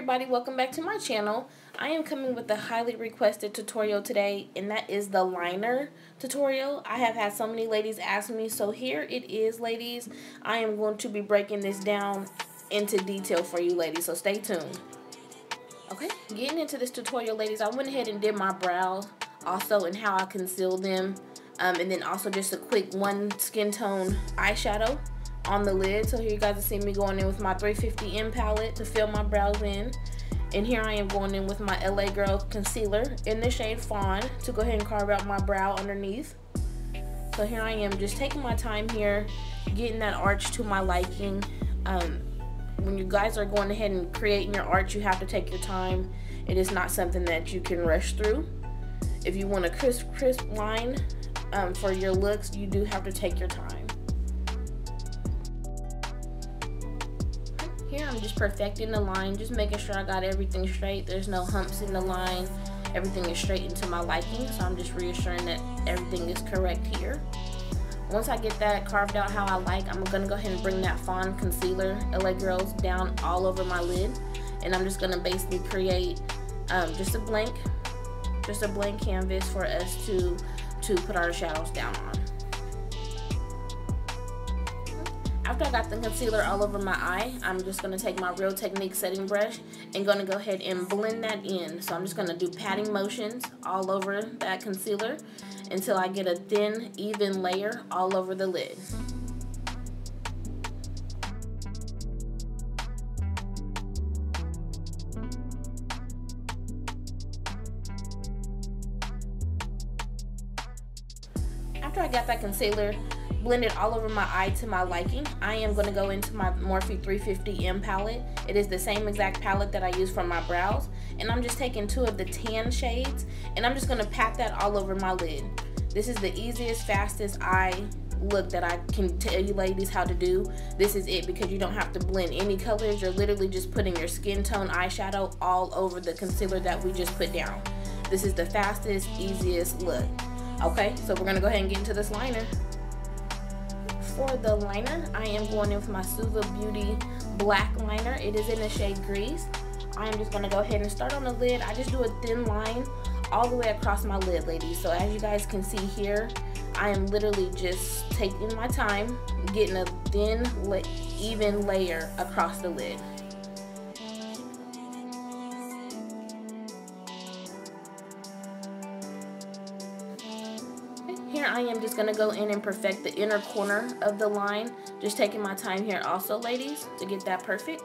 everybody, welcome back to my channel. I am coming with a highly requested tutorial today, and that is the liner tutorial. I have had so many ladies ask me, so here it is, ladies. I am going to be breaking this down into detail for you ladies, so stay tuned. Okay, getting into this tutorial, ladies, I went ahead and did my brows also and how I conceal them, and then also just a quick one skin tone eyeshadow on the lid. So here you guys are seeing me going in with my 350M palette to fill my brows in, and here I am going in with my LA Girl concealer in the shade Fawn to go ahead and carve out my brow underneath. So here I am just taking my time here, getting that arch to my liking. When you guys are going ahead and creating your arch, you have to take your time. It is not something that you can rush through. If you want a crisp line for your looks, you do have to take your time. Here I'm just perfecting the line, just making sure I got everything straight. There's no humps in the line. Everything is straight into my liking, so I'm just reassuring that everything is correct here. Once I get that carved out how I like, I'm gonna go ahead and bring that Fawn concealer, LA Girls, down all over my lid, and I'm just gonna basically create just a blank canvas for us to put our shadows down on. After I got the concealer all over my eye, I'm just going to take my Real Technique setting brush and going to go ahead and blend that in. So I'm just going to do patting motions all over that concealer until I get a thin, even layer all over the lid. After I got that concealer blended all over my eye to my liking, I am going to go into my Morphe 350M palette. It is the same exact palette that I use for my brows, and I'm just taking two of the tan shades and I'm just going to pat that all over my lid. This is the easiest, fastest eye look that I can tell you ladies how to do. This is it, because you don't have to blend any colors. You're literally just putting your skin tone eyeshadow all over the concealer that we just put down. This is the fastest, easiest look. Okay, so we're going to go ahead and get into this liner. For the liner, I am going in with my Suva Beauty black liner. It is in the shade Grease. I am just going to go ahead and start on the lid. I just do a thin line all the way across my lid, ladies. So as you guys can see here, I am literally just taking my time, getting a thin, even layer across the lid. Here I am just going to go in and perfect the inner corner of the line. Just taking my time here also, ladies, to get that perfect.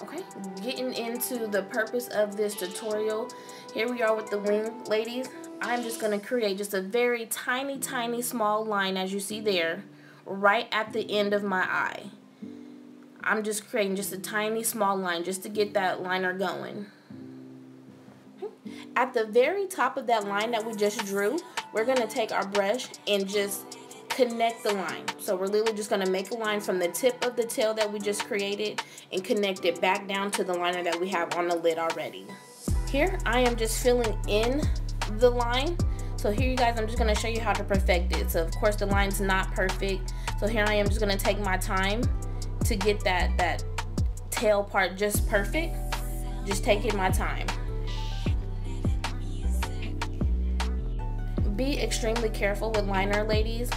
Okay, getting into the purpose of this tutorial. Here we are with the wing, ladies. I'm just going to create just a very tiny small line, as you see there, right at the end of my eye. I'm just creating just a tiny small line just to get that liner going. At the very top of that line that we just drew, we're going to take our brush and just connect the line. So we're literally just going to make a line from the tip of the tail that we just created and connect it back down to the liner that we have on the lid already. Here I am just filling in the line. So here you guys, I'm just going to show you how to perfect it. So of course the line's not perfect. So here I am just going to take my time to get that tail part just perfect. Just taking my time. Be extremely careful with liner, ladies.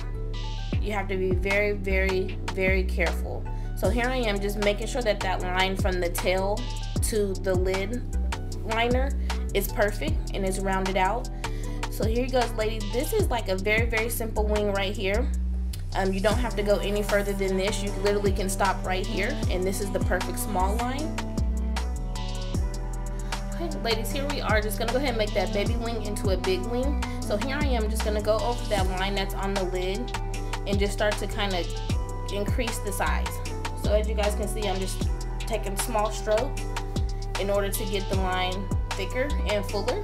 You have to be very careful. So here I am just making sure that that line from the tail to the lid liner is perfect and is rounded out. So here you go, ladies. This is like a very simple wing right here. You don't have to go any further than this. You literally can stop right here, and this is the perfect small line. Okay, ladies, here we are just gonna go ahead and make that baby wing into a big wing. So here I am just gonna go over that line that's on the lid and just start to kind of increase the size. So as you guys can see, I'm just taking small strokes in order to get the line thicker and fuller.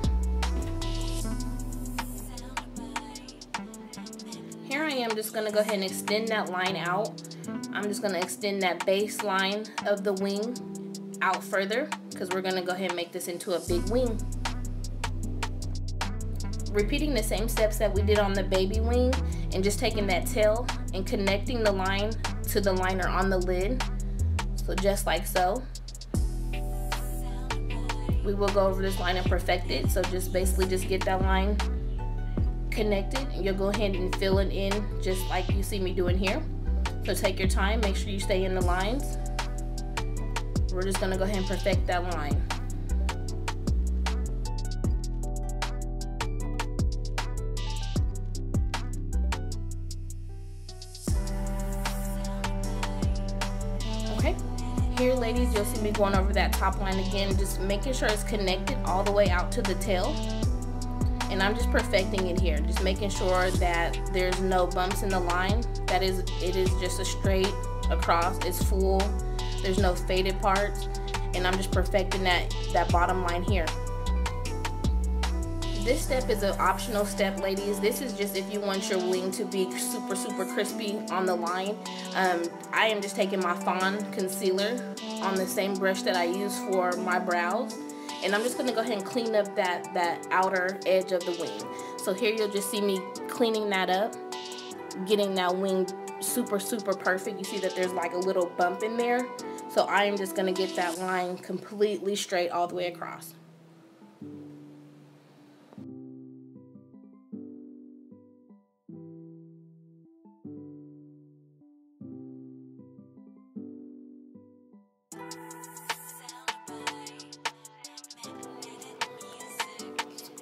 Here I am just gonna go ahead and extend that line out. I'm just gonna extend that base line of the wing out further, because we're gonna go ahead and make this into a big wing. Repeating the same steps that we did on the baby wing, and just taking that tail and connecting the line to the liner on the lid. So just like so. we will go over this line and perfect it. So just basically just get that line connected, and you'll go ahead and fill it in just like you see me doing here. So take your time, make sure you stay in the lines. We're just gonna go ahead and perfect that line. Okay, here ladies, you'll see me going over that top line again, just making sure it's connected all the way out to the tail. And I'm just perfecting it here, just making sure that there's no bumps in the line. That is, it is just a straight across, it's full, there's no faded parts, and I'm just perfecting that bottom line here. This step is an optional step, ladies. This is just if you want your wing to be super crispy on the line. I am just taking my Fawn concealer on the same brush that I use for my brows, and I'm just gonna go ahead and clean up that outer edge of the wing. So here you'll just see me cleaning that up, getting that wing super perfect. You see that there's like a little bump in there. So I am just gonna get that line completely straight all the way across.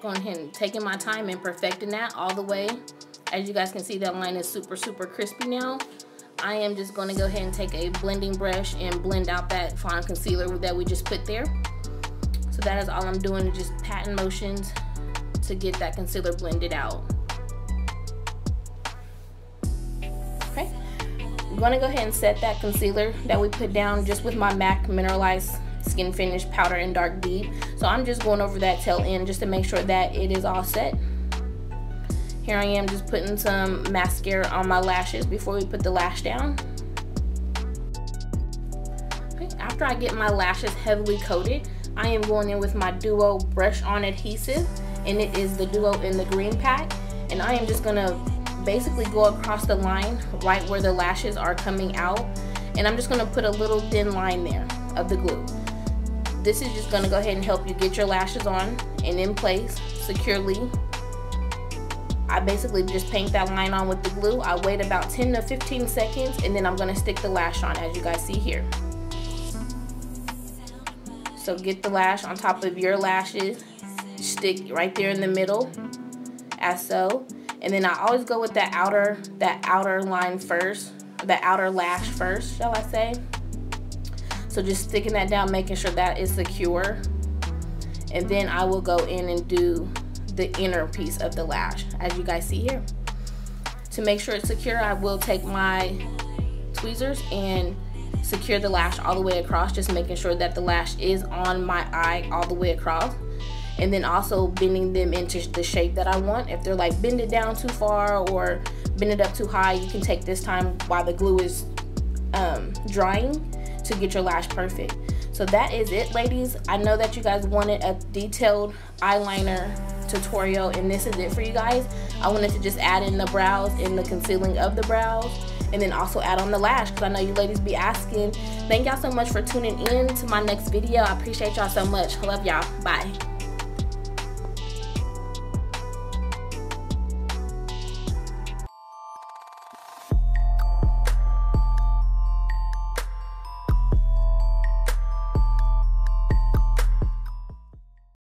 Going ahead and taking my time and perfecting that all the way. As you guys can see, that line is super crispy now. I am just going to go ahead and take a blending brush and blend out that Fawn concealer that we just put there. So that is all I'm doing, is just patting motions to get that concealer blended out. Okay, I'm going to go ahead and set that concealer that we put down just with my MAC Mineralized Skin Finish Powder in Dark Deep. So I'm just going over that tail end just to make sure that it is all set. Here I am just putting some mascara on my lashes before we put the lash down. Okay, after I get my lashes heavily coated, I am going in with my Duo Brush On Adhesive, and it is the Duo in the green pack. And I am just gonna basically go across the line right where the lashes are coming out. And I'm just gonna put a little thin line there of the glue. This is just gonna go ahead and help you get your lashes on and in place securely. I basically just paint that line on with the glue. I wait about 10 to 15 seconds, and then I'm gonna stick the lash on, as you guys see here. So get the lash on top of your lashes, stick right there in the middle, as so. And then I always go with that outer line first, the outer lash first, shall I say. So just sticking that down, making sure that is secure. And then I will go in and do the inner piece of the lash, as you guys see here. To make sure it's secure, I will take my tweezers and secure the lash all the way across, just making sure that the lash is on my eye all the way across. And then also bending them into the shape that I want. If they're like bended down too far or bended up too high, you can take this time while the glue is drying to get your lash perfect. So that is it, ladies. I know that you guys wanted a detailed eyeliner tutorial, and this is it for you guys. I wanted to just add in the brows and the concealing of the brows, and then also add on the lash, because I know you ladies be asking. Thank y'all so much for tuning in to my next video. I appreciate y'all so much. Love y'all. Bye.